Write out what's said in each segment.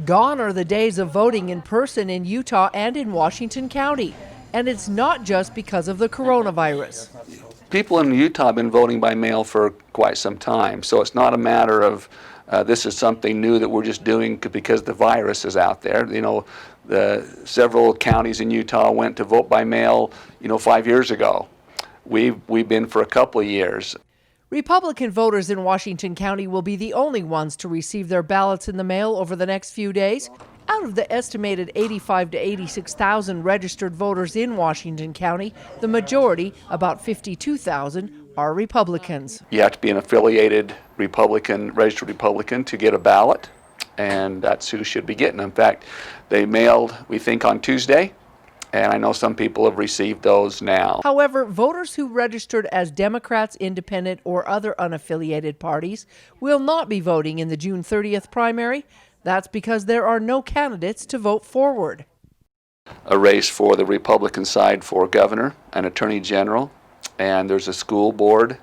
Gone are the days of voting in person in Utah and in Washington County. And it's not just because of the coronavirus. People in Utah have been voting by mail for quite some time, so it's not a matter of this is something new that we're just doing because the virus is out there. You know, several counties in Utah went to vote by mail, 5 years ago. We've been for a couple of years. Republican voters in Washington County will be the only ones to receive their ballots in the mail over the next few days. Out of the estimated 85 to 86,000 registered voters in Washington County, the majority, about 52,000, are Republicans. You have to be an affiliated Republican, registered Republican, to get a ballot, and that's who should be getting them. In fact, they mailed, we think, on Tuesday, and I know some people have received those now. However, voters who registered as Democrats, Independent, or other unaffiliated parties will not be voting in the June 30th primary. That's because there are no candidates to vote forward. A race for the Republican side for governor and attorney general, and there's a school board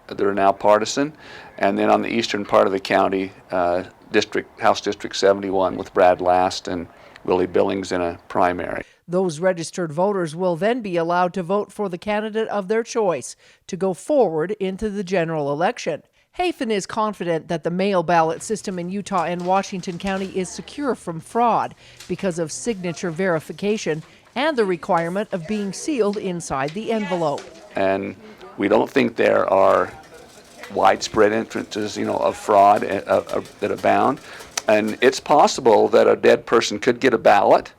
that are now partisan, and then on the eastern part of the county, House District 71 with Brad Last and Willie Billings in a primary. Those registered voters will then be allowed to vote for the candidate of their choice to go forward into the general election. Hafen is confident that the mail ballot system in Utah and Washington County is secure from fraud because of signature verification and the requirement of being sealed inside the envelope. And we don't think there are widespread instances, of fraud that abound. And it's possible that a dead person could get a ballot,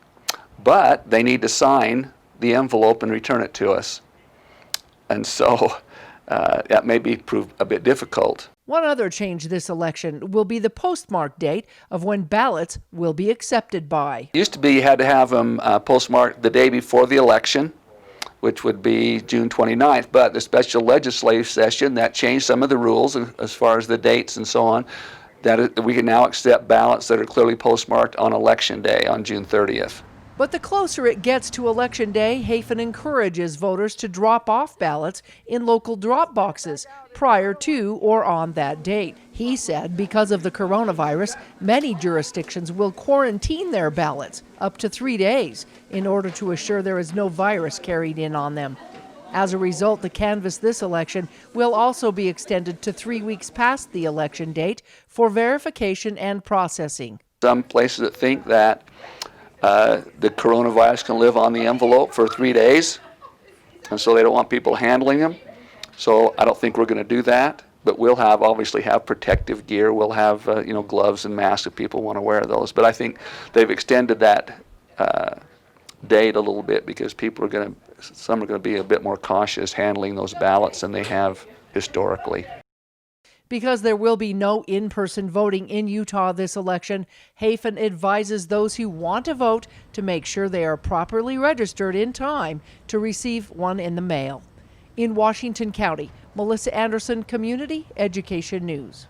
but they need to sign the envelope and return it to us. And so that may prove a bit difficult. One other change this election will be the postmark date of when ballots will be accepted by. It used to be you had to have them postmarked the day before the election, which would be June 29th, but the special legislative session, that changed some of the rules as far as the dates and so on, that we can now accept ballots that are clearly postmarked on Election Day on June 30th. But the closer it gets to Election Day, Hafen encourages voters to drop off ballots in local drop boxes prior to or on that date. He said because of the coronavirus, many jurisdictions will quarantine their ballots up to 3 days in order to assure there is no virus carried in on them. As a result, the canvass this election will also be extended to 3 weeks past the election date for verification and processing. Some places that think that the coronavirus can live on the envelope for 3 days, and so they don't want people handling them. So I don't think we're going to do that, but we'll obviously have protective gear. We'll have gloves and masks if people want to wear those. But I think they've extended that date a little bit because some are going to be a bit more cautious handling those ballots than they have historically. Because there will be no in-person voting in Utah this election, Hafen advises those who want to vote to make sure they are properly registered in time to receive one in the mail. In Washington County, Melissa Anderson, Community Education News.